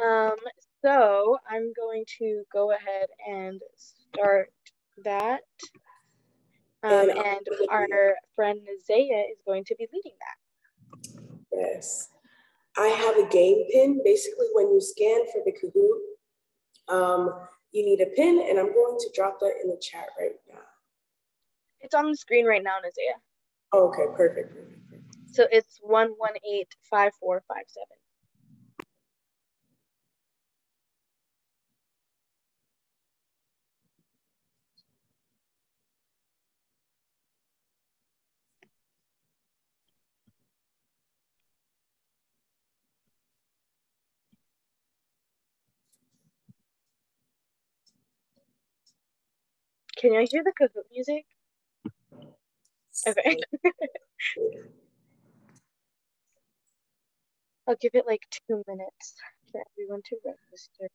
Um, so I'm going to go ahead and start that. And our friend Zaya is going to be leading that. Yes. I have a game pin. Basically, when you scan for the Kahoot, you need a pin, and I'm going to drop that in the chat right now. It's on the screen right now, Nazia. Oh, okay, perfect. So it's 1185457. Can I hear the Kahoot music? Okay. I'll give it like 2 minutes for everyone to register.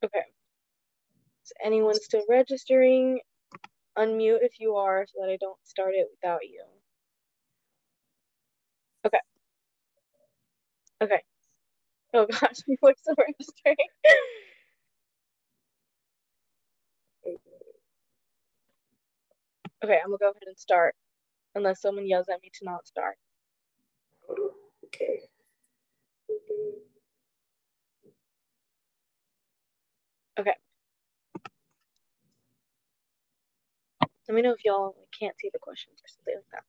Okay. Is anyone still registering? Unmute if you are so that I don't start it without you. Okay. Okay. Oh gosh, people are still registering. Okay, I'm gonna go ahead and start unless someone yells at me to not start. Okay. Okay. Let me know if y'all can't see the questions or something like that.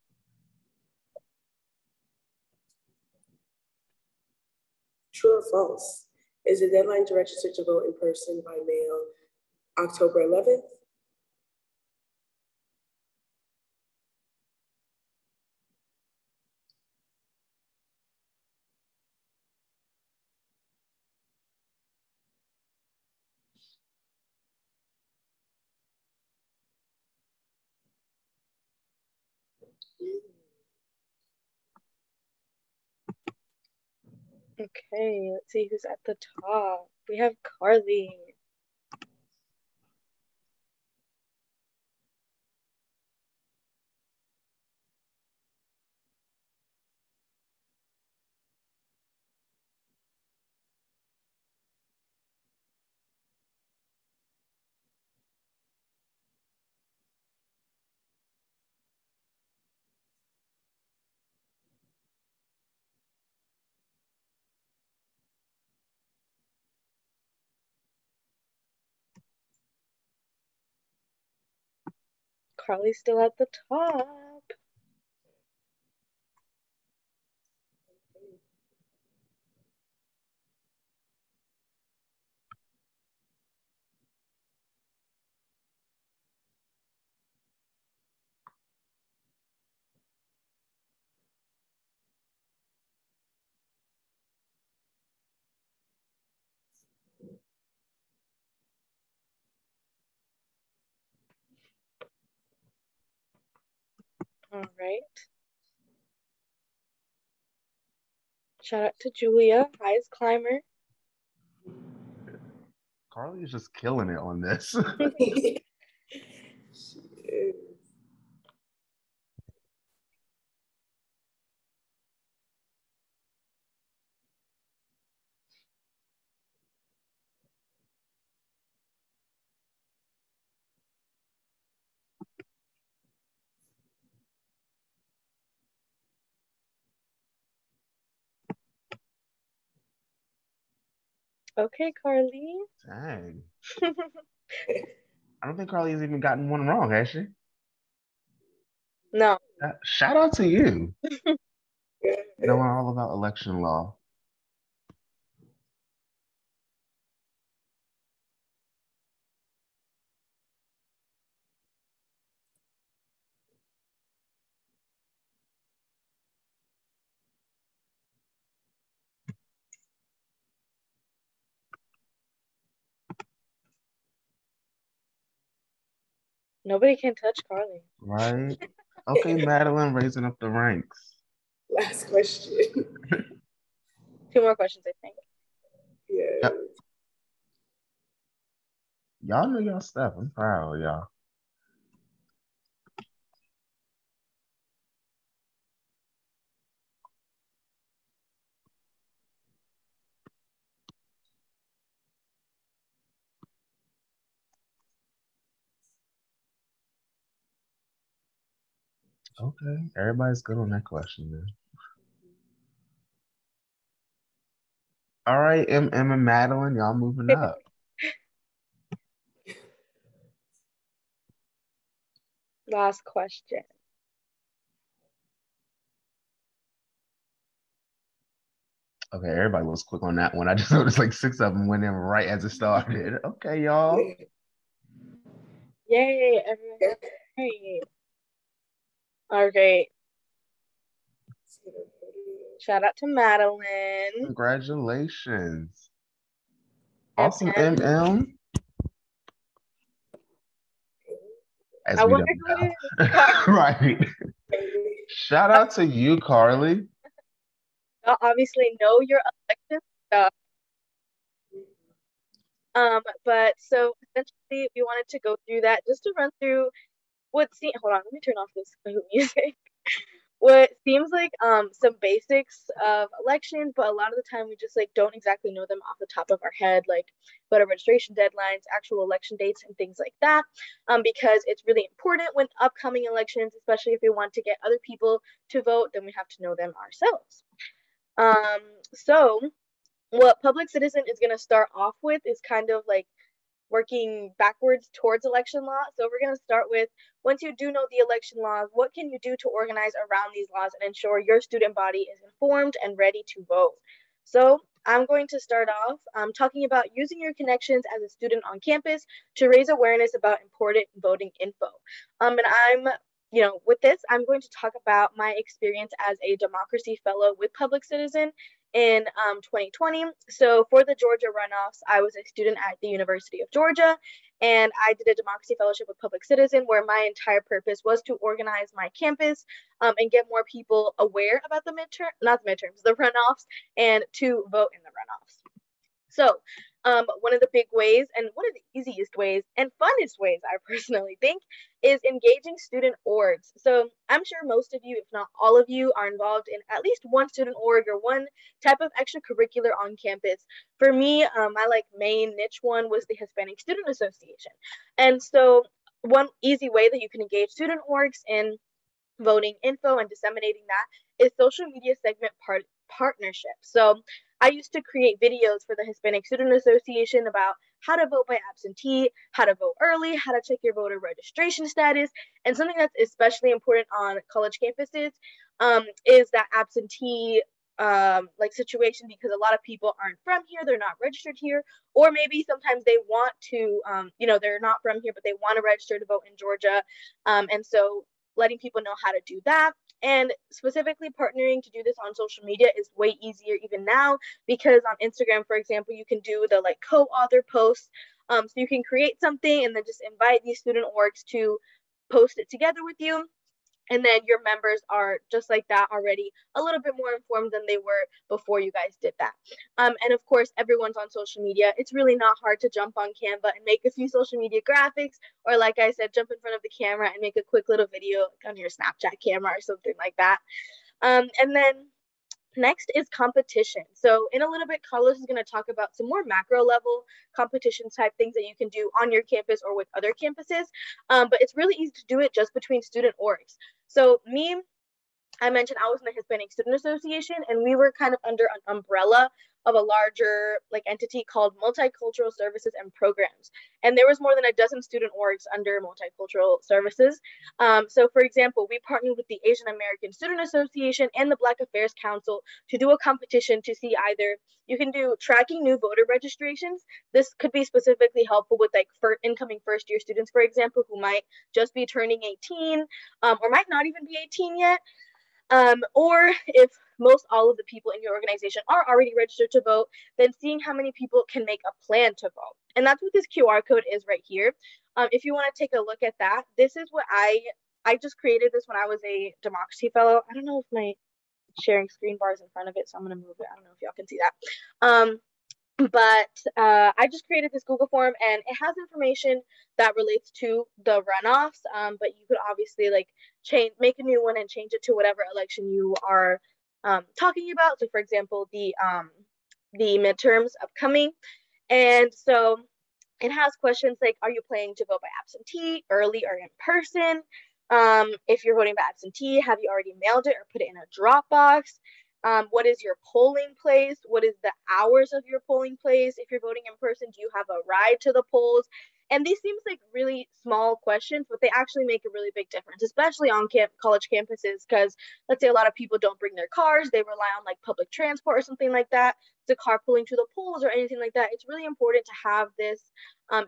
True or false? Is the deadline to register to vote in person by mail October 11th? Okay, let's see who's at the top. We have Carly. Carly's still at the top. All right. Shout out to Julia, highest climber. Carly is just killing it on this. Okay, Carly. Dang. I don't think Carly's even gotten one wrong, has she? No. Shout out to you. Knowing all about election law. Nobody can touch Carly. Right? Okay, Madeline, raising up the ranks. Last question. 2 more questions, I think. Yeah. Yep. Y'all know y'all stuff. I'm proud of y'all. Okay, everybody's good on that question then. All right, M and Madeline, y'all moving up. Last question. Okay, everybody was quick on that one. I just noticed like 6 of them went in right as it started. Okay, y'all. Yay, everyone. Great. All right. Shout out to Madeline. Congratulations. Awesome, MM. As I we wonder don't who know. it is. Right. Shout out to you, Carly. Y'all obviously know your election stuff. But so essentially we wanted to go through that just to run through hold on, let me turn off this music. What seems like some basics of elections, but a lot of the time we just like don't exactly know them off the top of our head, like voter registration deadlines, actual election dates, and things like that. Because it's really important when upcoming elections, especially if we want to get other people to vote, then we have to know them ourselves. So what Public Citizen is going to start off with is kind of like working backwards towards election law. So we're going to start with, once you do know the election laws, what can you do to organize around these laws and ensure your student body is informed and ready to vote? So I'm going to start off talking about using your connections as a student on campus to raise awareness about important voting info. And with this, I'm going to talk about my experience as a democracy fellow with Public Citizen in 2020. So for the Georgia runoffs, I was a student at the University of Georgia, and I did a democracy fellowship with Public Citizen where my entire purpose was to organize my campus and get more people aware about the the runoffs, and to vote in the runoffs. So one of the big ways, and one of the easiest ways and funnest ways, I personally think, is engaging student orgs. So I'm sure most of you, if not all of you, are involved in at least one student org or one type of extracurricular on campus. For me, my main niche one was the Hispanic Student Association. And so one easy way that you can engage student orgs in voting info and disseminating that is social media segment partnership. So I used to create videos for the Hispanic Student Association about how to vote by absentee, how to vote early, how to check your voter registration status, and something that's especially important on college campuses is that absentee situation, because a lot of people aren't from here, they're not registered here, or maybe sometimes they want to, they're not from here, but they want to register to vote in Georgia, and so letting people know how to do that. And specifically partnering to do this on social media is way easier even now, because on Instagram, for example, you can do the co-author posts. So you can create something and then just invite these student orgs to post it together with you. And then your members are just like that already a little bit more informed than they were before you guys did that. And of course, everyone's on social media. It's really not hard to jump on Canva and make a few social media graphics, or like I said, jump in front of the camera and make a quick little video on your Snapchat camera or something like that. And then next is competition. So in a little bit, Carlos is going to talk about some more macro level competition type things that you can do on your campus or with other campuses. But it's really easy to do it just between student orgs. So I mentioned I was in the Hispanic Student Association, and we were kind of under an umbrella of a larger entity called Multicultural Services and Programs. And there was more than a dozen student orgs under Multicultural Services. So for example, we partnered with the Asian American Student Association and the Black Affairs Council to do a competition to see either you can do tracking new voter registrations. This could be specifically helpful with for incoming first year students, for example, who might just be turning 18 or might not even be 18 yet. Or if most all of the people in your organization are already registered to vote, then seeing how many people can make a plan to vote. And that's what this QR code is right here. If you want to take a look at that, this is what I just created this when I was a democracy fellow. I don't know if my sharing screen bar is in front of it, so I'm going to move it. I don't know if y'all can see that. But I just created this Google form, and it has information that relates to the runoffs. But you could obviously like make a new one and change it to whatever election you are talking about. So, for example, the midterms upcoming, and so it has questions like, are you planning to vote by absentee, early, or in person? If you're voting by absentee, have you already mailed it or put it in a drop box? What is your polling place? What is the hours of your polling place? If you're voting in person, do you have a ride to the polls? And these seems like really small questions, but they actually make a really big difference, especially on college campuses, because let's say a lot of people don't bring their cars, they rely on like public transport or something like that, to carpooling to the polls or anything like that. It's really important to have this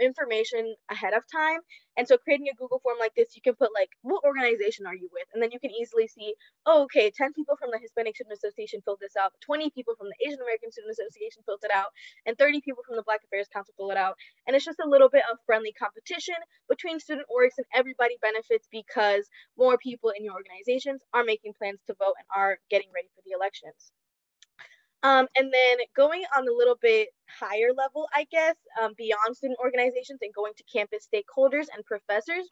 information ahead of time. And so creating a Google form like this, you can put like, what organization are you with? And then you can easily see, oh, okay, 10 people from the Hispanic Student Association filled this out, 20 people from the Asian American Student Association filled it out, and 30 people from the Black Affairs Council filled it out. And it's just a little bit of friendly competition between student orgs, and everybody benefits because more people in your organizations are making plans to vote and are getting ready for the elections. And then going on a little bit higher level, I guess, beyond student organizations and going to campus stakeholders and professors.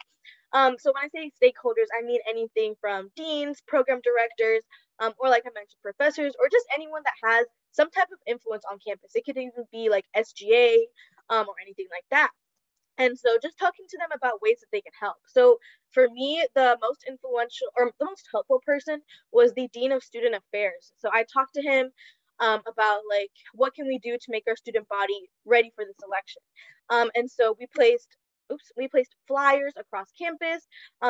So when I say stakeholders, I mean anything from deans, program directors, or like I mentioned, professors, or just anyone that has some type of influence on campus. It could even be like SGA or anything like that. And so just talking to them about ways that they can help. So for me, the most influential or the most helpful person was the Dean of Student Affairs. So I talked to him about like, what can we do to make our student body ready for this election? And so we placed flyers across campus.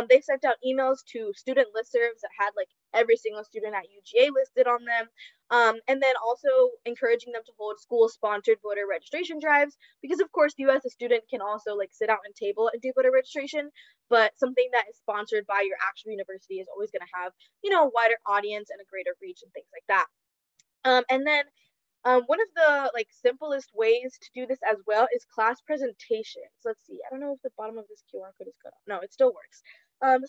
They sent out emails to student listservs that had like every single student at UGA listed on them. And then also encouraging them to hold school-sponsored voter registration drives, because of course you as a student can also like sit out and table and do voter registration, but something that is sponsored by your actual university is always going to have, you know, a wider audience and a greater reach and things like that. And then one of the like simplest ways to do this as well is class presentations. Let's see. I don't know if the bottom of this QR code is cut off. No, it still works.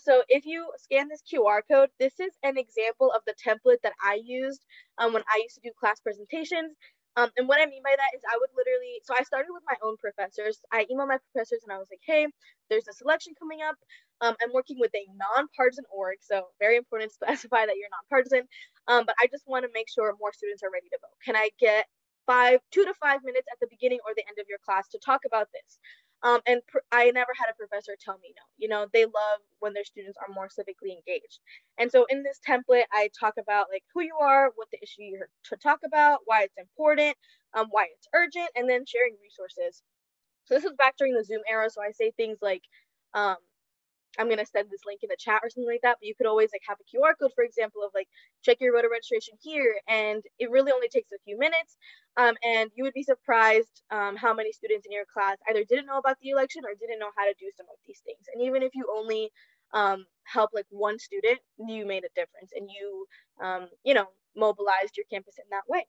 So if you scan this QR code, this is an example of the template that I used when I used to do class presentations. And what I mean by that is I would literally, so I started with my own professors. I emailed my professors and I was like, hey, there's a selection coming up. I'm working with a nonpartisan org, so very important to specify that you're nonpartisan. But I just want to make sure more students are ready to vote. Can I get 2 to 5 minutes at the beginning or the end of your class to talk about this? I never had a professor tell me no. You know, they love when their students are more civically engaged. And so in this template, I talk about like who you are, what the issue you're to talk about, why it's important, why it's urgent, and then sharing resources. So this was back during the Zoom era. So I say things like, I'm going to send this link in the chat or something like that, but you could always like have a QR code, for example, of like, check your voter registration here. And it really only takes a few minutes. And you would be surprised how many students in your class either didn't know about the election or didn't know how to do some of these things. And even if you only help like one student, you made a difference and you, you know, mobilized your campus in that way.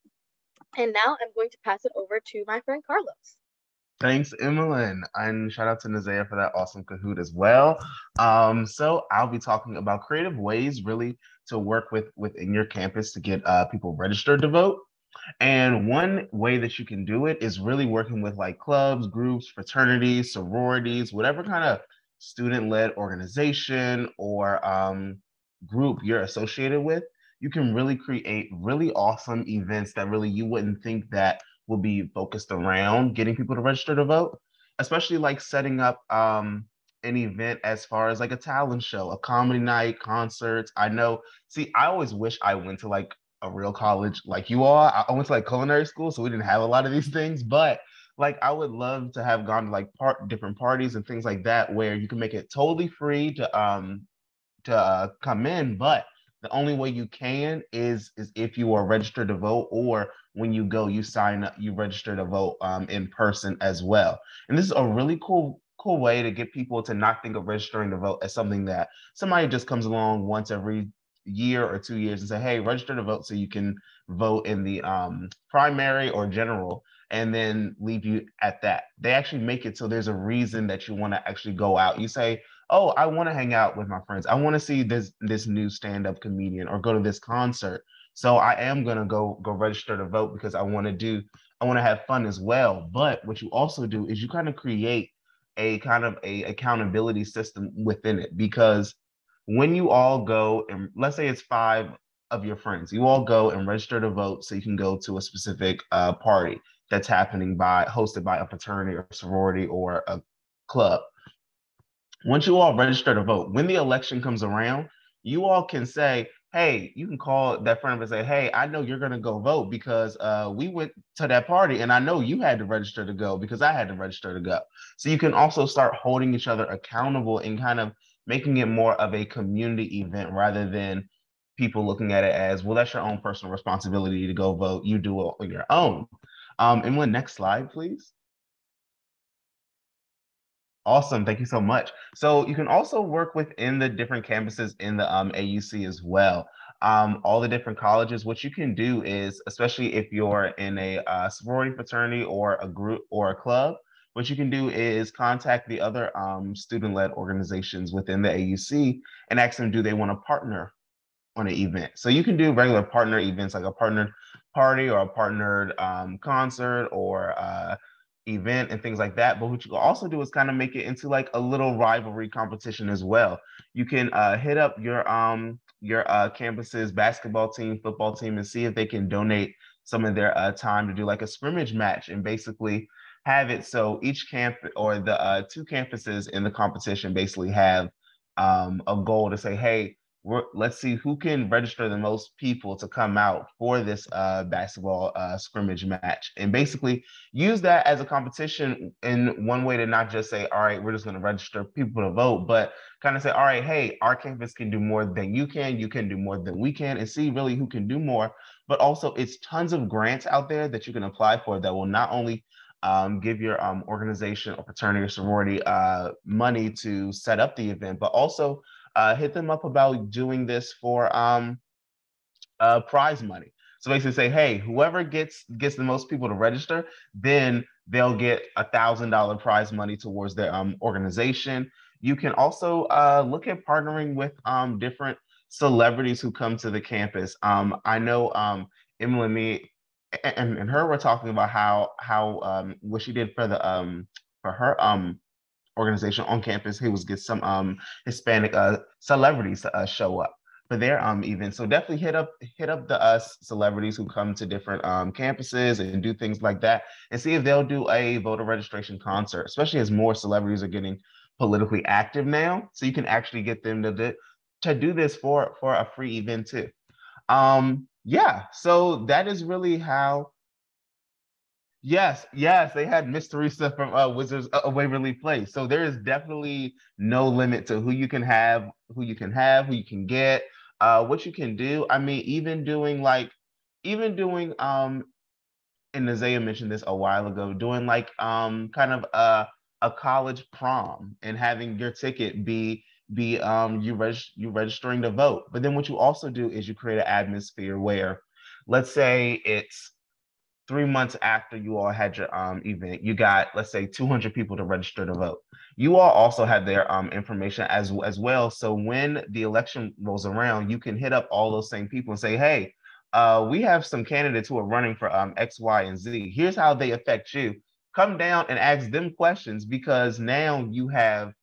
And now I'm going to pass it over to my friend Carlos. Thanks, Emmeline, and shout out to Nazaya for that awesome Kahoot as well. So I'll be talking about creative ways really to work within your campus to get people registered to vote. And one way that you can do it is really working with like clubs, groups, fraternities, sororities, whatever kind of student-led organization or group you're associated with. You can really create really awesome events that really you wouldn't think that will be focused around getting people to register to vote, especially like setting up an event as far as like a talent show, a comedy night, concerts. I know, see, I always wish I went to like a real college like you are. I went to like culinary school, so we didn't have a lot of these things, but like I would love to have gone to like different parties and things like that where you can make it totally free to come in, but the only way you can is if you are registered to vote, or when you go, you sign up, you register to vote in person as well. And this is a really cool way to get people to not think of registering to vote as something that somebody just comes along once every year or 2 years and say, hey, register to vote so you can vote in the primary or general, and then leave you at that. They actually make it so there's a reason that you want to actually go out. You say, oh, I want to hang out with my friends. I want to see this new stand-up comedian or go to this concert. So I am gonna go register to vote because I want to do I want to have fun as well. But what you also do is you kind of create a kind of a accountability system within it, because when you all go and let's say it's 5 of your friends, you all go and register to vote so you can go to a specific party that's hosted by a fraternity or sorority or a club. Once you all register to vote, when the election comes around, you all can say, hey, you can call that friend and say, hey, I know you're going to go vote because we went to that party and I know you had to register to go because I had to register to go. So you can also start holding each other accountable and kind of making it more of a community event rather than people looking at it as, well, that's your own personal responsibility to go vote. You do it on your own. And next slide, please. Awesome. Thank you so much. So you can also work within the different campuses in the AUC as well. All the different colleges, what you can do is, especially if you're in a sorority fraternity or a group or a club, what you can do is contact the other student-led organizations within the AUC and ask them, do they want to partner on an event? So you can do regular partner events like a partnered party or a partnered concert or event and things like that. But what you can also do is kind of make it into like a little rivalry competition as well. You can hit up your campus's basketball team, football team, and see if they can donate some of their time to do like a scrimmage match and basically have it so each camp or the 2 campuses in the competition basically have a goal to say, hey, let's see who can register the most people to come out for this basketball scrimmage match, and basically use that as a competition in one way to not just say, all right, we're just going to register people to vote, but kind of say, all right, hey, our campus can do more than you can do more than we can, and see really who can do more. But also it's tons of grants out there that you can apply for that will not only give your organization or fraternity or sorority money to set up the event, but also hit them up about doing this for prize money. So basically say, hey, whoever gets the most people to register, then they'll get $1,000 prize money towards their organization. You can also look at partnering with different celebrities who come to the campus. I know Emily and me and her were talking about how what she did for the for her organization on campus. He was get some Hispanic celebrities to show up for their events. So definitely hit up the celebrities who come to different campuses and do things like that, and see if they'll do a voter registration concert, especially as more celebrities are getting politically active now. So you can actually get them to do this for a free event too. Yeah, so that is really how. Yes, yes, they had Miss Teresa from Wizards of Waverly Place. So there is definitely no limit to who you can have, who you can get, what you can do. I mean, even doing and Isaiah mentioned this a while ago, doing like kind of a college prom and having your ticket be you registering to vote. But then what you also do is you create an atmosphere where, let's say it's 3 months after you all had your event, you got, let's say, 200 people to register to vote. You all also have their information as well. So when the election rolls around, you can hit up all those same people and say, hey, we have some candidates who are running for X, Y, and Z. Here's how they affect you. Come down and ask them questions, because now you have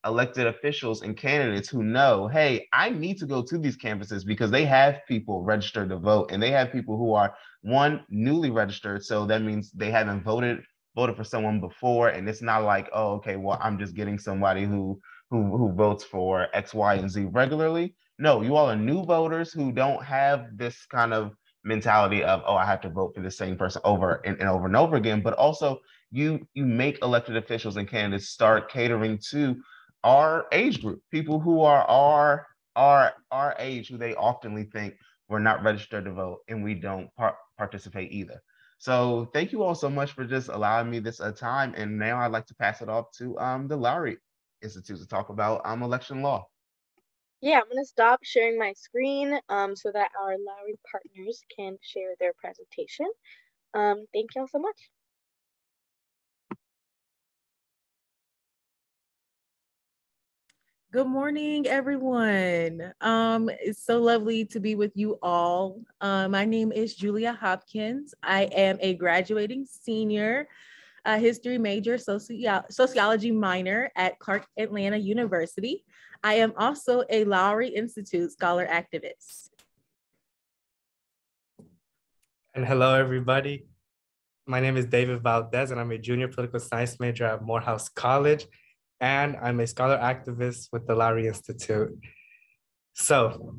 elected officials and candidates who know, hey, I need to go to these campuses because they have people registered to vote, and they have people who are newly registered. So that means they haven't voted for someone before. And it's not like, oh, okay, well, I'm just getting somebody who votes for X, Y, and Z regularly. No, you all are new voters who don't have this kind of mentality of, oh, I have to vote for the same person over and over and over again. But also you make elected officials and candidates start catering to our age group, people who are our age, who they oftenly think we're not registered to vote and we don't participate either. So thank you all so much for just allowing me this time. And now I'd like to pass it off to the Lowry Institute to talk about election law. Yeah, I'm going to stop sharing my screen so that our Lowry partners can share their presentation. Thank you all so much. Good morning, everyone. It's so lovely to be with you all. My name is Julia Hopkins. I am a graduating senior, history major, sociology minor at Clark Atlanta University. I am also a Lowry Institute scholar activist. And hello, everybody. My name is David Valdez, and I'm a junior political science major at Morehouse College, and I'm a scholar activist with the Lowry Institute. So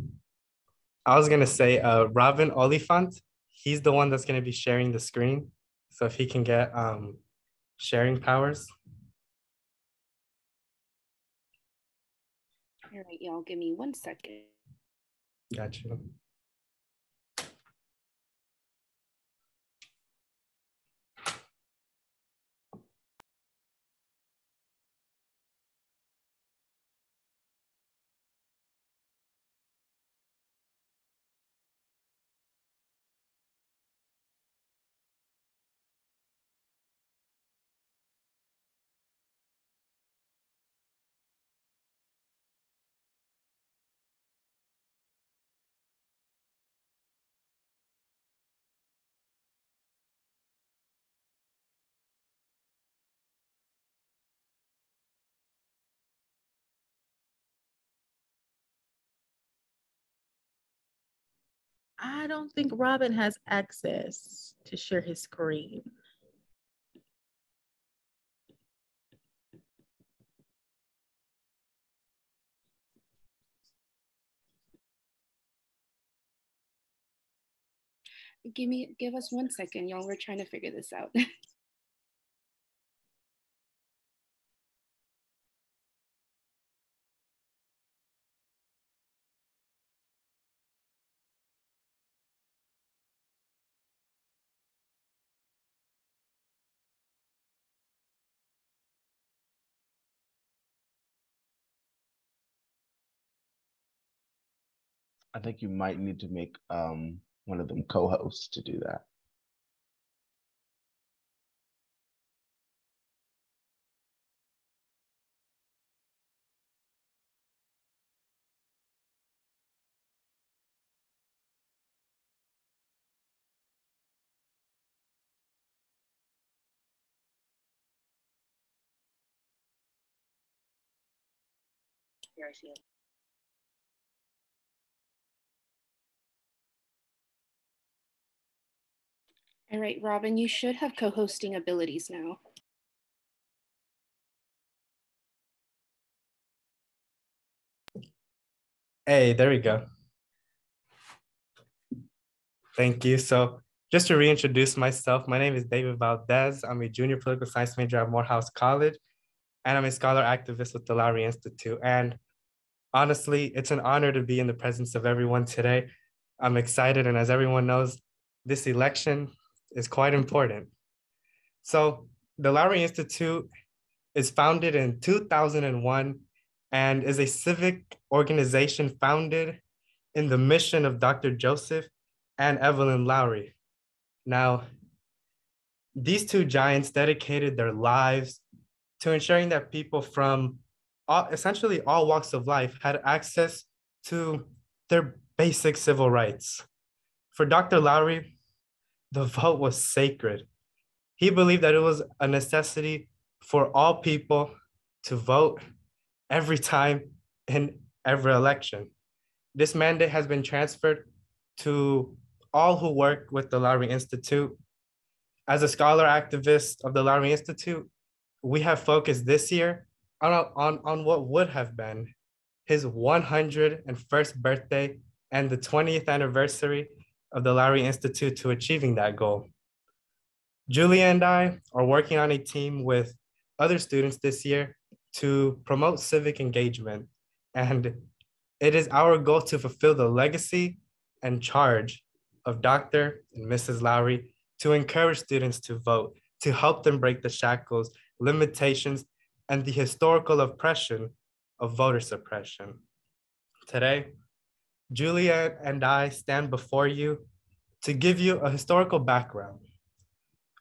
I was gonna say Robin Oliphant, he's the one that's gonna be sharing the screen. So if he can get sharing powers. All right, y'all, give me 1 second. Got you. I don't think Robin has access to share his screen. Give us 1 second, y'all. We're trying to figure this out. I think you might need to make one of them co-hosts to do that. Here I see it. All right, Robin, you should have co-hosting abilities now. Hey, there we go. Thank you. So just to reintroduce myself, my name is David Valdez. I'm a junior political science major at Morehouse College, and I'm a scholar activist with the Lowry Institute. And honestly, it's an honor to be in the presence of everyone today. I'm excited, and as everyone knows, this election is quite important. So the Lowry Institute is founded in 2001 and is a civic organization founded in the mission of Dr. Joseph and Evelyn Lowry. Now, these two giants dedicated their lives to ensuring that people from essentially all walks of life had access to their basic civil rights. For Dr. Lowry, the vote was sacred. He believed that it was a necessity for all people to vote every time in every election. This mandate has been transferred to all who work with the Lowry Institute. As a scholar activist of the Lowry Institute, we have focused this year on what would have been his 101st birthday and the 20th anniversary of the Lowry Institute to achieving that goal. Julia and I are working on a team with other students this year to promote civic engagement. And it is our goal to fulfill the legacy and charge of Dr. and Mrs. Lowry to encourage students to vote, to help them break the shackles, limitations, and the historical oppression of voter suppression. Today, Julia and I stand before you to give you a historical background.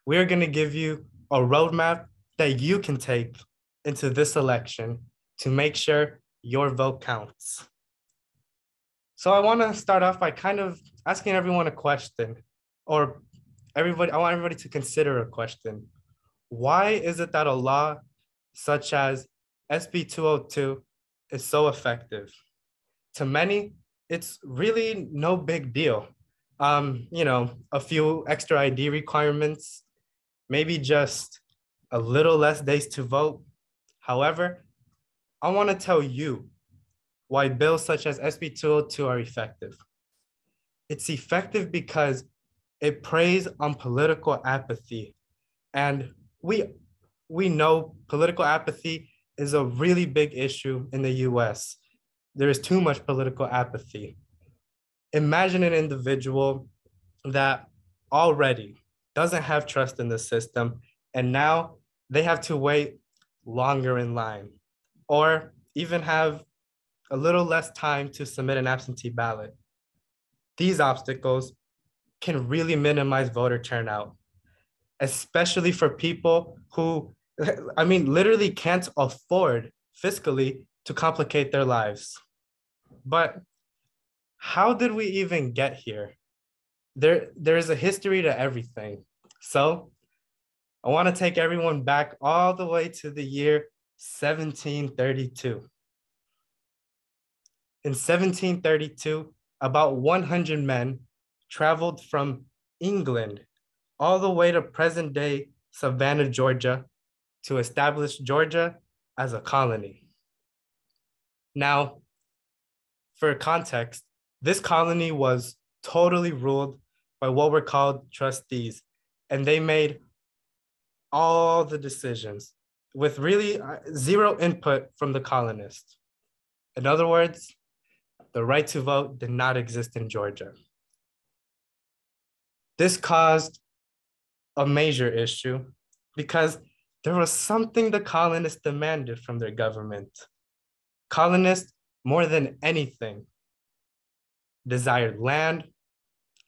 We are going to give you a roadmap that you can take into this election to make sure your vote counts. So I want to start off by kind of asking everyone a question, or I want everybody to consider a question. Why is it that a law such as SB 202 is so effective? To many, it's really no big deal. A few extra ID requirements, maybe just a little less days to vote. However, I want to tell you why bills such as SB 202 are effective. It's effective because it preys on political apathy. And we know political apathy is a really big issue in the US. There is too much political apathy. Imagine an individual that already doesn't have trust in the system, and now they have to wait longer in line, or even have a little less time to submit an absentee ballot. These obstacles can really minimize voter turnout, especially for people who, literally can't afford fiscally to complicate their lives. But how did we even get here? There is a history to everything. So I want to take everyone back all the way to the year 1732. In 1732, about 100 men traveled from England all the way to present-day Savannah, Georgia, to establish Georgia as a colony. Now, for context, this colony was totally ruled by what were called trustees, and they made all the decisions with really zero input from the colonists. In other words, the right to vote did not exist in Georgia. This caused a major issue because there was something the colonists demanded from their government. Colonists, more than anything, desired land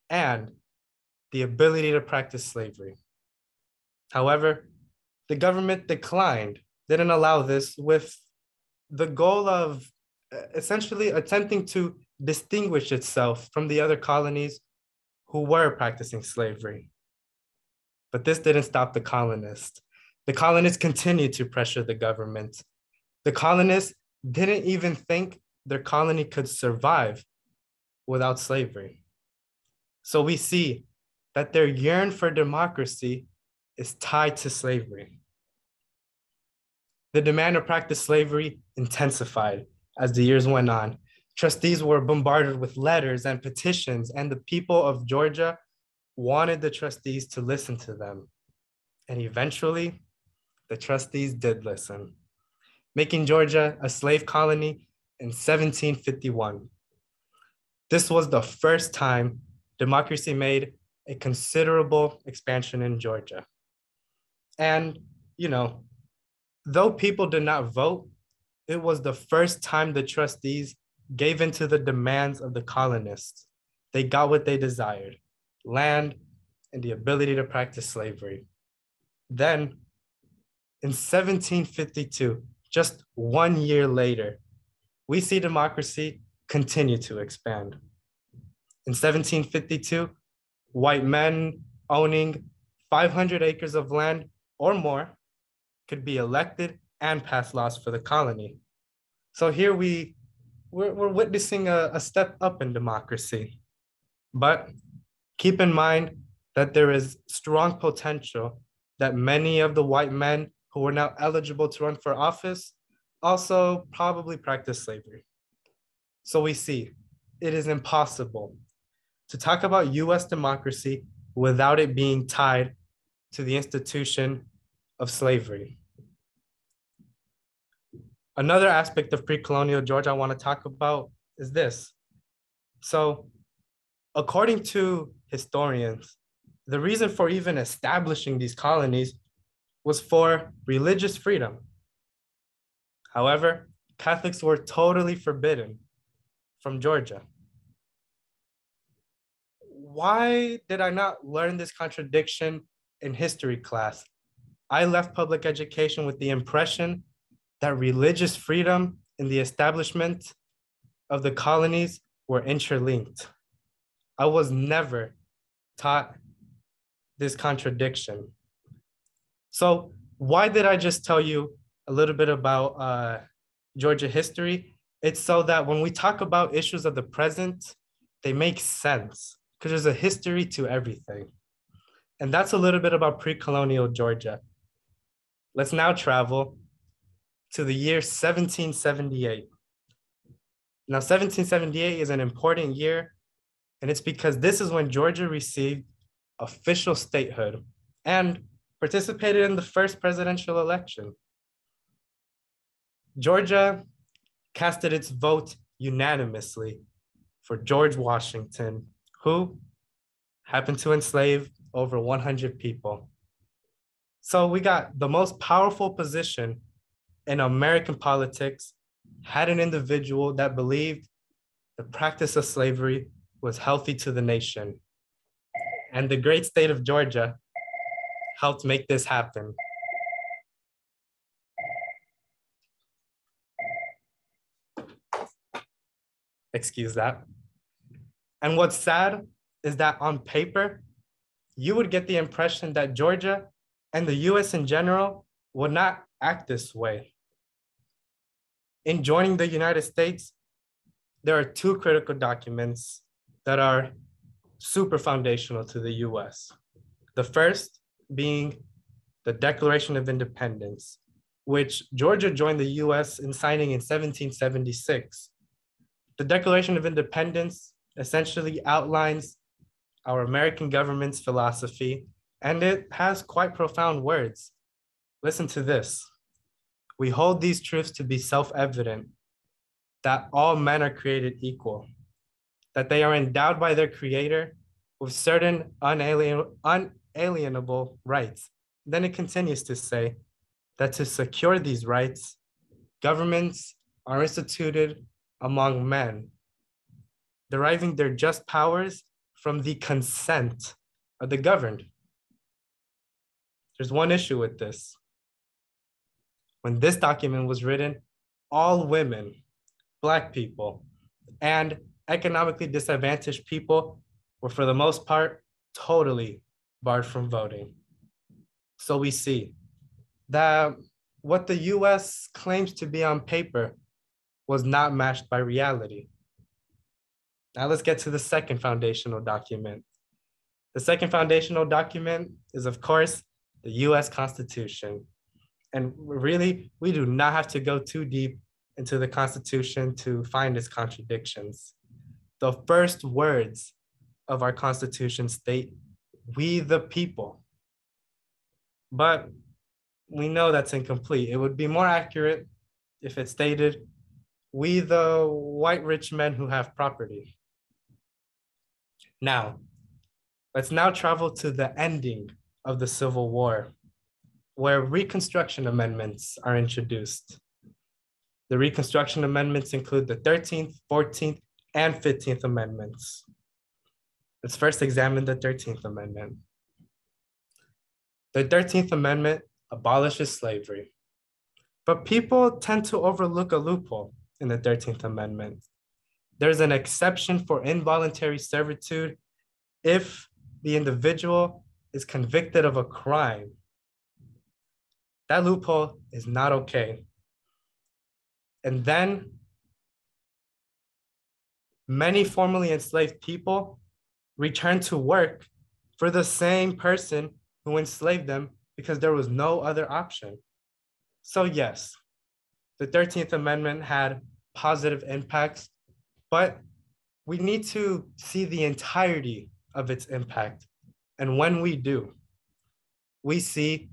and the ability to practice slavery. However, the government declined, didn't allow this, with the goal of essentially attempting to distinguish itself from the other colonies who were practicing slavery. But this didn't stop the colonists. The colonists continued to pressure the government. The colonists didn't even think their colony could survive without slavery. So we see that their yearn for democracy is tied to slavery. The demand to practice slavery intensified as the years went on. Trustees were bombarded with letters and petitions, and the people of Georgia wanted the trustees to listen to them. And eventually, the trustees did listen, making Georgia a slave colony in 1751. This was the first time democracy made a considerable expansion in Georgia. And, though people did not vote, it was the first time the trustees gave in to the demands of the colonists. They got what they desired: land and the ability to practice slavery. Then, in 1752, just 1 year later, we see democracy continue to expand. In 1752, white men owning 500 acres of land or more could be elected and pass laws for the colony. So here we're witnessing a step up in democracy. But keep in mind that there is strong potential that many of the white men who were now eligible to run for office also probably practiced slavery. So we see it is impossible to talk about US democracy without it being tied to the institution of slavery. Another aspect of pre-colonial Georgia I want to talk about is this. So, according to historians, the reason for even establishing these colonies was for religious freedom. However, Catholics were totally forbidden from Georgia. Why did I not learn this contradiction in history class? I left public education with the impression that religious freedom in the establishment of the colonies were interlinked. I was never taught this contradiction. So why did I just tell you a little bit about Georgia history? It's so that when we talk about issues of the present, they make sense because there's a history to everything. And that's a little bit about pre-colonial Georgia. Let's now travel to the year 1778. Now, 1778 is an important year, and it's because this is when Georgia received official statehood and participated in the first presidential election. Georgia casted its vote unanimously for George Washington, who happened to enslave over 100 people. So we got the most powerful position in American politics had an individual that believed the practice of slavery was healthy to the nation. And the great state of Georgia helped make this happen. Excuse that. And what's sad is that on paper, you would get the impression that Georgia and the US in general would not act this way. In joining the United States, there are two critical documents that are super foundational to the US. The first being the Declaration of Independence, which Georgia joined the US in signing in 1776. The Declaration of Independence essentially outlines our American government's philosophy, and it has quite profound words. Listen to this. We hold these truths to be self-evident, that all men are created equal, that they are endowed by their creator with certain unalienable rights. Then it continues to say that to secure these rights, governments are instituted among men, deriving their just powers from the consent of the governed. There's one issue with this. When this document was written, all women, Black people, and economically disadvantaged people were, for the most part, totally barred from voting. So we see that what the US claims to be on paper was not matched by reality. Now let's get to the second foundational document. The second foundational document is, of course, the US Constitution. And really, we do not have to go too deep into the Constitution to find its contradictions. The first words of our Constitution state, "We the people." But we know that's incomplete. It would be more accurate if it stated, "We the white rich men who have property." Now, let's now travel to the ending of the Civil War, where Reconstruction amendments are introduced. The Reconstruction amendments include the 13th, 14th, and 15th Amendments. Let's first examine the 13th Amendment. The 13th Amendment abolishes slavery, but people tend to overlook a loophole in the 13th Amendment. There's an exception for involuntary servitude if the individual is convicted of a crime. That loophole is not okay. And then many formerly enslaved people return to work for the same person who enslaved them because there was no other option. So yes, the 13th Amendment had positive impacts, but we need to see the entirety of its impact. And when we do, we see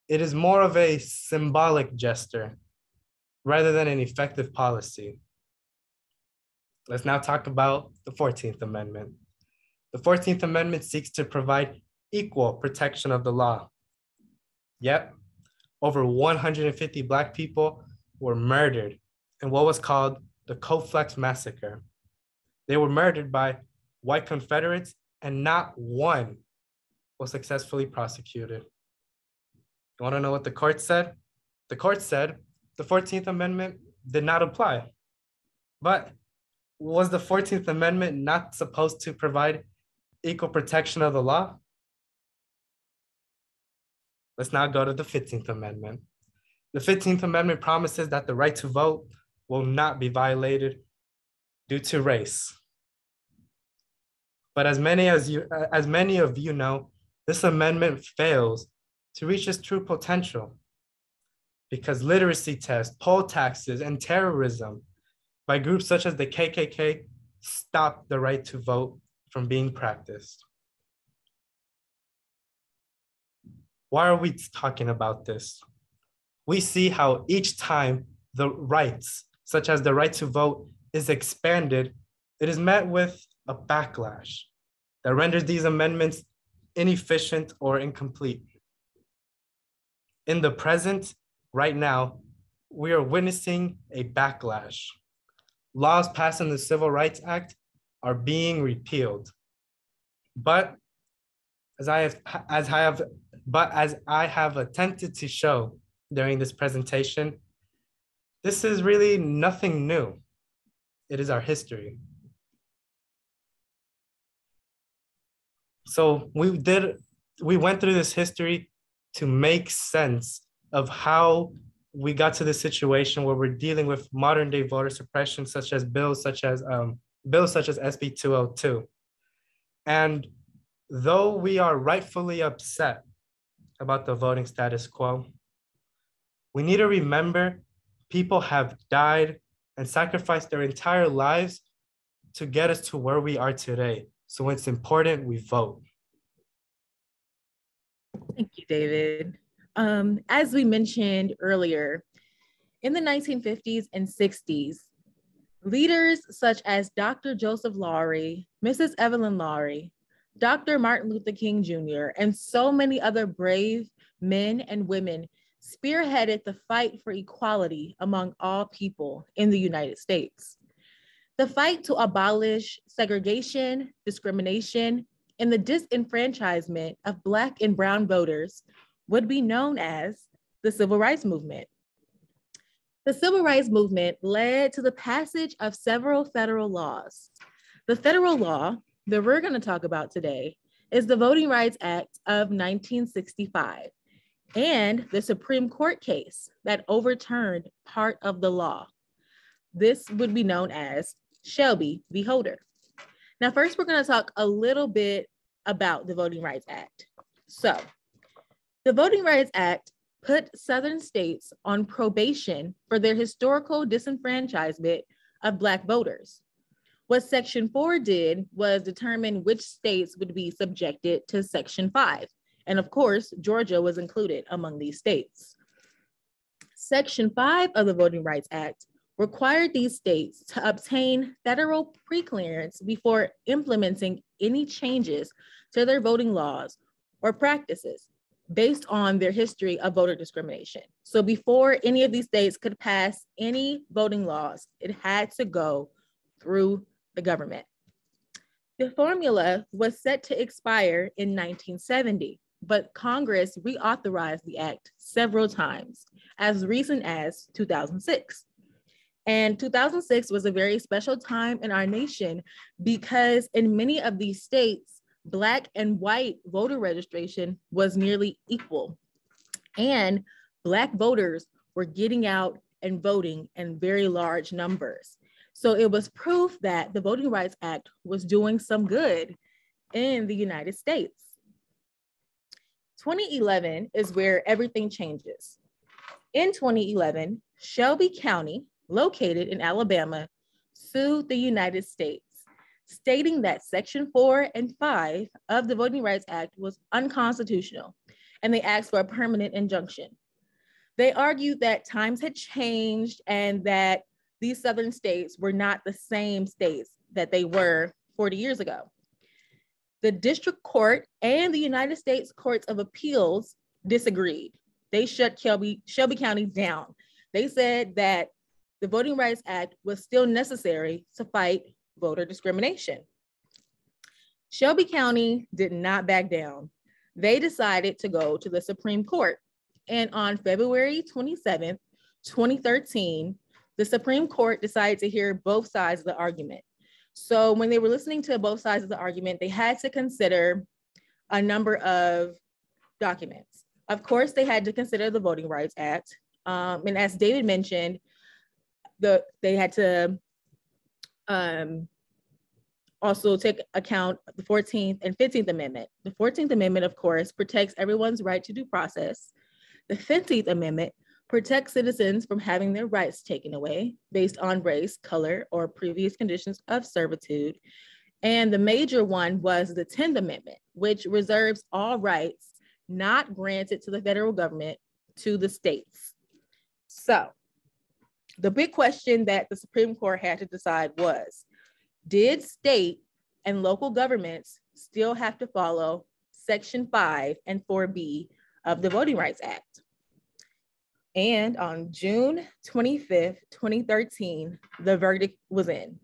it is more of a symbolic gesture rather than an effective policy. Let's now talk about the 14th Amendment. The 14th Amendment seeks to provide equal protection of the law. Yet, over 150 Black people were murdered in what was called the Ku Klux Massacre. They were murdered by white Confederates, and not one was successfully prosecuted. You want to know what the court said? The court said the 14th Amendment did not apply. But was the 14th Amendment not supposed to provide equal protection of the law? Let's now go to the 15th Amendment. The 15th Amendment promises that the right to vote will not be violated due to race. But as many of you know, this amendment fails to reach its true potential because literacy tests, poll taxes, and terrorism by groups such as the KKK stop the right to vote from being practiced. Why are we talking about this? We see how each time the rights, such as the right to vote, is expanded, it is met with a backlash that renders these amendments inefficient or incomplete. In the present, right now, we are witnessing a backlash. Laws passed in the Civil Rights Act are being repealed. But as I have attempted to show during this presentation, this is really nothing new. It is our history. So we went through this history to make sense of how we got to this situation where we're dealing with modern day voter suppression, such as bills such as SB 202. And though we are rightfully upset about the voting status quo, we need to remember people have died and sacrificed their entire lives to get us to where we are today. So it's important we vote. Thank you, David. As we mentioned earlier, in the 1950s and 60s, leaders such as Dr. Joseph Lowry, Mrs. Evelyn Lowry, Dr. Martin Luther King Jr., and so many other brave men and women spearheaded the fight for equality among all people in the United States. The fight to abolish segregation, discrimination, and the disenfranchisement of Black and Brown voters would be known as the Civil Rights Movement. The Civil Rights Movement led to the passage of several federal laws. The federal law that we're going to talk about today is the Voting Rights Act of 1965 and the Supreme Court case that overturned part of the law. This would be known as Shelby v. Holder. Now, first, we're going to talk a little bit about the Voting Rights Act. So, the Voting Rights Act put Southern states on probation for their historical disenfranchisement of Black voters. What Section 4 did was determine which states would be subjected to Section 5. And of course, Georgia was included among these states. Section 5 of the Voting Rights Act required these states to obtain federal preclearance before implementing any changes to their voting laws or practices based on their history of voter discrimination. So before any of these states could pass any voting laws, it had to go through the government. The formula was set to expire in 1970, but Congress reauthorized the act several times, as recent as 2006. And 2006 was a very special time in our nation because in many of these states, Black and white voter registration was nearly equal. And Black voters were getting out and voting in very large numbers. So it was proof that the Voting Rights Act was doing some good in the United States. 2011 is where everything changes. In 2011, Shelby County, located in Alabama, sued the United States, stating that Section 4 and 5 of the Voting Rights Act was unconstitutional, and they asked for a permanent injunction. They argued that times had changed and that these Southern states were not the same states that they were 40 years ago. The District Court and the United States Courts of Appeals disagreed. They shut Shelby County down. They said that the Voting Rights Act was still necessary to fight voter discrimination. Shelby County did not back down. They decided to go to the Supreme Court. And on February 27th, 2013, the Supreme Court decided to hear both sides of the argument. So when they were listening to both sides of the argument, they had to consider a number of documents. Of course, they had to consider the Voting Rights Act. And as David mentioned, they had to also take account the 14th and 15th Amendment. The 14th Amendment, of course, protects everyone's right to due process. The 15th Amendment protects citizens from having their rights taken away based on race, color, or previous conditions of servitude. And the major one was the 10th Amendment, which reserves all rights not granted to the federal government to the states. So the big question that the Supreme Court had to decide was, did state and local governments still have to follow Section 5 and 4B of the Voting Rights Act? And on June 25th, 2013, the verdict was in.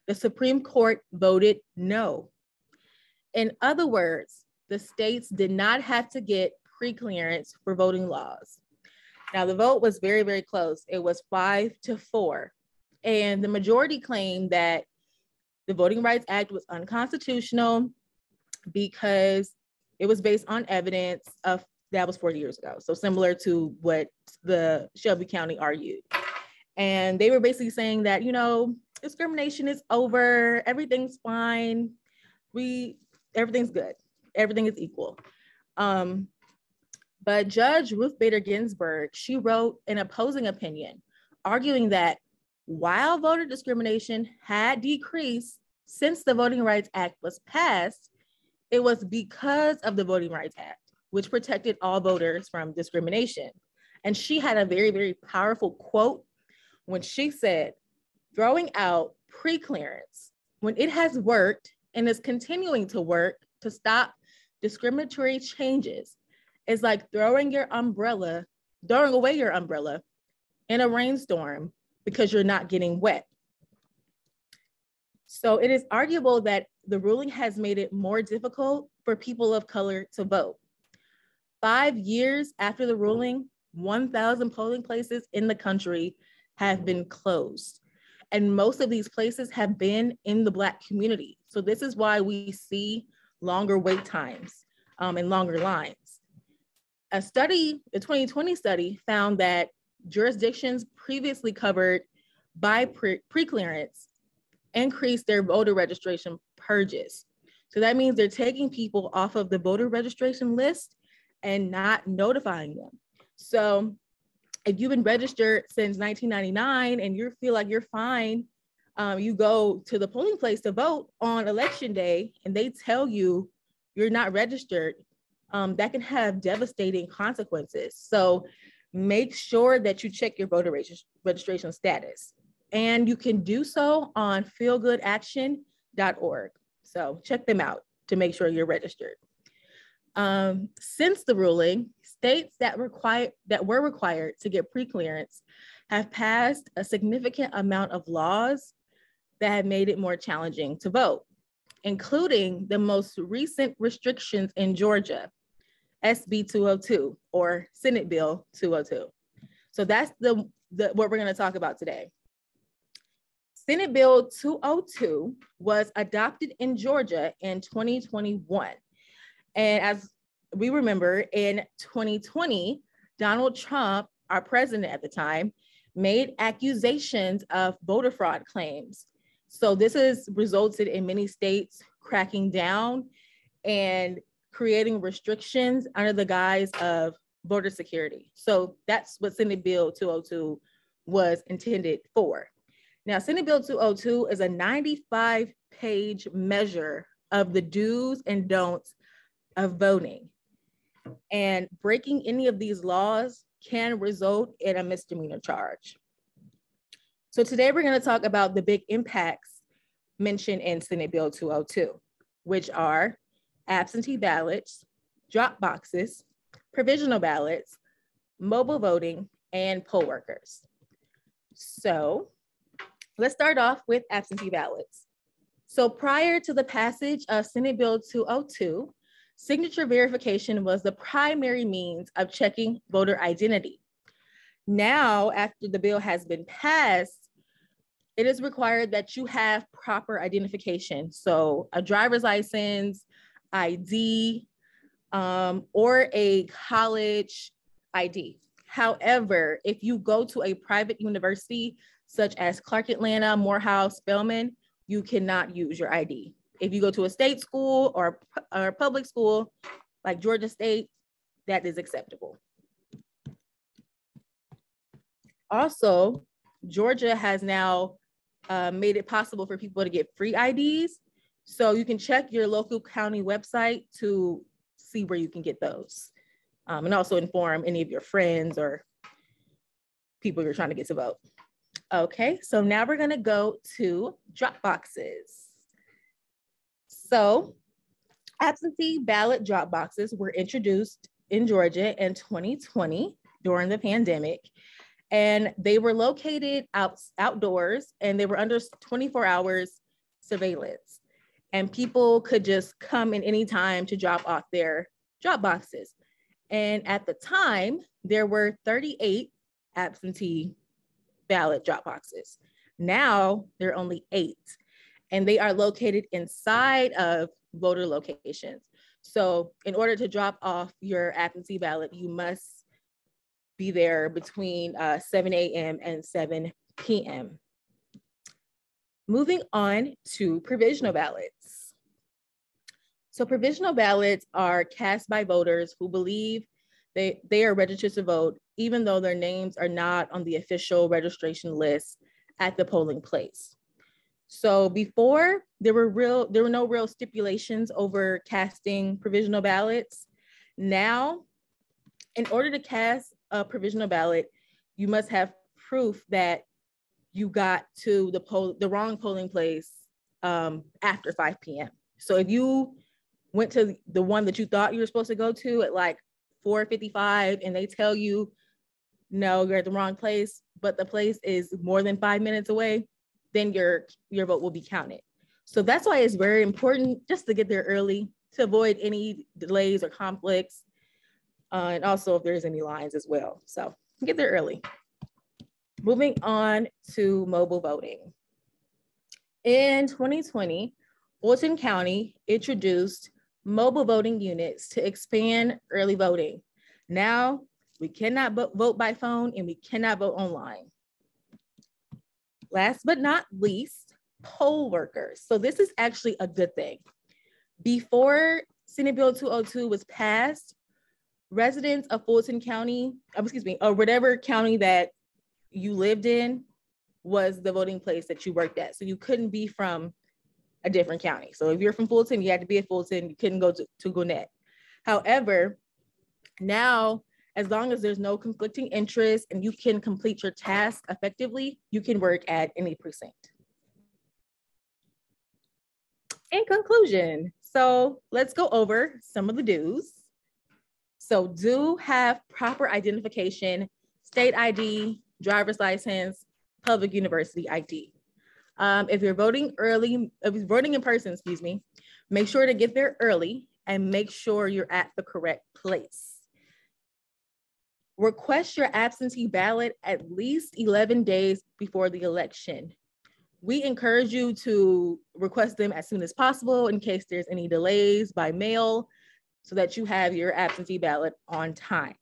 The Supreme Court voted no. In other words, the states did not have to get pre-clearance for voting laws. Now, the vote was very, very close. It was 5-4. And the majority claimed that the Voting Rights Act was unconstitutional because it was based on evidence of that was 40 years ago. So similar to what the Shelby County argued. And they were basically saying that, you know, discrimination is over, everything's fine, everything's good, everything is equal. But Judge Ruth Bader Ginsburg, she wrote an opposing opinion, arguing that while voter discrimination had decreased since the Voting Rights Act was passed, it was because of the Voting Rights Act, which protected all voters from discrimination. And she had a very, very powerful quote when she said, throwing out pre-clearance, when it has worked and is continuing to work to stop discriminatory changes, is like throwing away your umbrella in a rainstorm because you're not getting wet. So it is arguable that the ruling has made it more difficult for people of color to vote. 5 years after the ruling, 1,000 polling places in the country have been closed. And most of these places have been in the Black community. So this is why we see longer wait times and longer lines. A study, the 2020 study, found that jurisdictions previously covered by pre-clearance increased their voter registration purges. So that means they're taking people off of the voter registration list and not notifying them. So if you've been registered since 1999 and you feel like you're fine, you go to the polling place to vote on election day and they tell you you're not registered, that can have devastating consequences. So make sure that you check your voter registration status. And you can do so on feelgoodaction.org. So check them out to make sure you're registered. Since the ruling, states that were required to get pre-clearance have passed a significant amount of laws that have made it more challenging to vote, including the most recent restrictions in Georgia, SB 202 or Senate Bill 202. So that's what we're going to talk about today. Senate Bill 202 was adopted in Georgia in 2021. And as we remember, in 2020, Donald Trump, our president at the time, made accusations of voter fraud claims. So this has resulted in many states cracking down and creating restrictions under the guise of voter security. So that's what Senate Bill 202 was intended for. Now, Senate Bill 202 is a 95-page measure of the do's and don'ts of voting. And breaking any of these laws can result in a misdemeanor charge. So today we're going to talk about the big impacts mentioned in Senate Bill 202, which are absentee ballots, drop boxes, provisional ballots, mobile voting, and poll workers. So let's start off with absentee ballots. So prior to the passage of Senate Bill 202, signature verification was the primary means of checking voter identity. Now, after the bill has been passed, it is required that you have proper identification. So a driver's license, ID, or a college ID. However, if you go to a private university, such as Clark Atlanta, Morehouse, Spelman, you cannot use your ID. If you go to a state school or a public school, like Georgia State, that is acceptable. Also, Georgia has now made it possible for people to get free IDs. So you can check your local county website to see where you can get those. And also inform any of your friends or people you're trying to get to vote. Okay, so now we're gonna go to drop boxes. So absentee ballot drop boxes were introduced in Georgia in 2020 during the pandemic. And they were located outdoors, and they were under 24 hours surveillance. And people could just come in any time to drop off their drop boxes. And at the time, there were 38 absentee ballot drop boxes. Now, there are only 8, and they are located inside of voter locations. So in order to drop off your absentee ballot, you must be there between 7 a.m. and 7 p.m. Moving on to provisional ballots. So provisional ballots are cast by voters who believe they are registered to vote, even though their names are not on the official registration list at the polling place. So before, there were no real stipulations over casting provisional ballots. Now, in order to cast a provisional ballot, you must have proof that you got to the wrong polling place after 5 p.m. So if you went to the one that you thought you were supposed to go to at like 4:55 and they tell you, no, you're at the wrong place, but the place is more than 5 minutes away, then your vote will be counted. So that's why it's very important just to get there early to avoid any delays or conflicts. And also if there's any lines as well. So get there early. Moving on to mobile voting. In 2020, Fulton County introduced mobile voting units to expand early voting. Now, we cannot vote by phone and we cannot vote online. Last but not least, poll workers. So this is actually a good thing. Before Senate Bill 202 was passed, residents of Fulton County, or whatever county that you lived in was the voting place that you worked at. So you couldn't be from a different county. So if you're from Fulton, you had to be at Fulton, you couldn't go to Gwinnett. However, now, as long as there's no conflicting interest and you can complete your task effectively, you can work at any precinct. In conclusion, so let's go over some of the do's. So do have proper identification, state ID, driver's license, public university ID. If you're voting in person, make sure to get there early and make sure you're at the correct place. Request your absentee ballot at least 11 days before the election. We encourage you to request them as soon as possible in case there's any delays by mail so that you have your absentee ballot on time.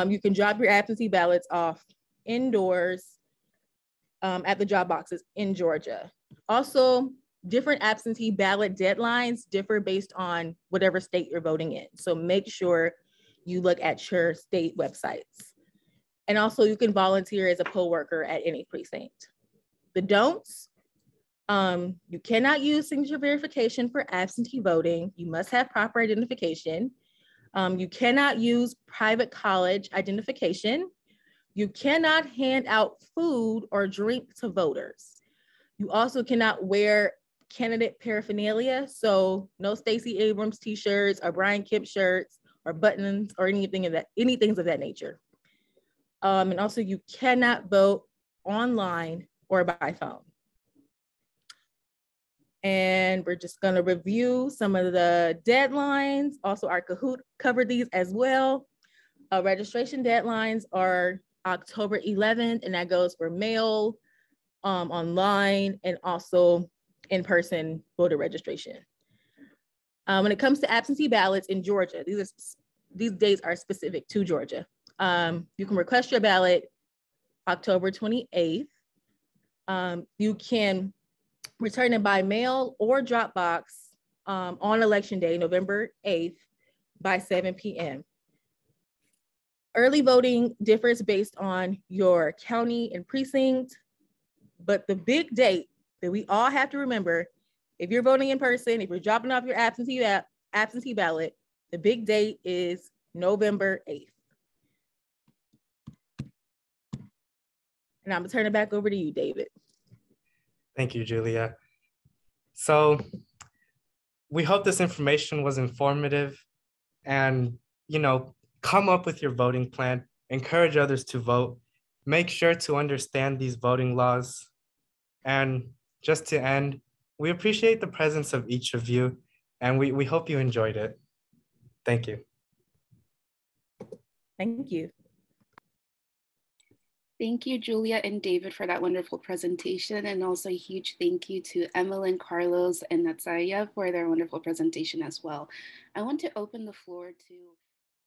You can drop your absentee ballots off indoors at the drop boxes in Georgia. Also, different absentee ballot deadlines differ based on whatever state you're voting in. So make sure you look at your state websites. And also you can volunteer as a poll worker at any precinct. The don'ts, you cannot use signature verification for absentee voting. You must have proper identification. You cannot use private college identification. You cannot hand out food or drink to voters. You also cannot wear candidate paraphernalia. So no Stacey Abrams t-shirts or Brian Kemp shirts or buttons or anything of that nature. And also you cannot vote online or by phone. And we're just gonna review some of the deadlines. Also our Kahoot covered these as well. Registration deadlines are October 11th, and that goes for mail, online, and also in-person voter registration. When it comes to absentee ballots in Georgia, these dates are specific to Georgia. You can request your ballot October 28th. You can return it by mail or drop box on election day, November 8th by 7 p.m. Early voting differs based on your county and precinct, but the big date that we all have to remember, if you're voting in person, if you're dropping off your absentee ballot, the big date is November 8th. And I'm gonna turn it back over to you, David. Thank you, Julia. So we hope this information was informative and, come up with your voting plan, encourage others to vote, make sure to understand these voting laws. And just to end, we appreciate the presence of each of you, and we hope you enjoyed it. Thank you. Thank you. Thank you, Julia and David, for that wonderful presentation. And also a huge thank you to Emmeline, Carlos, and Natsaya for their wonderful presentation as well. I want to open the floor to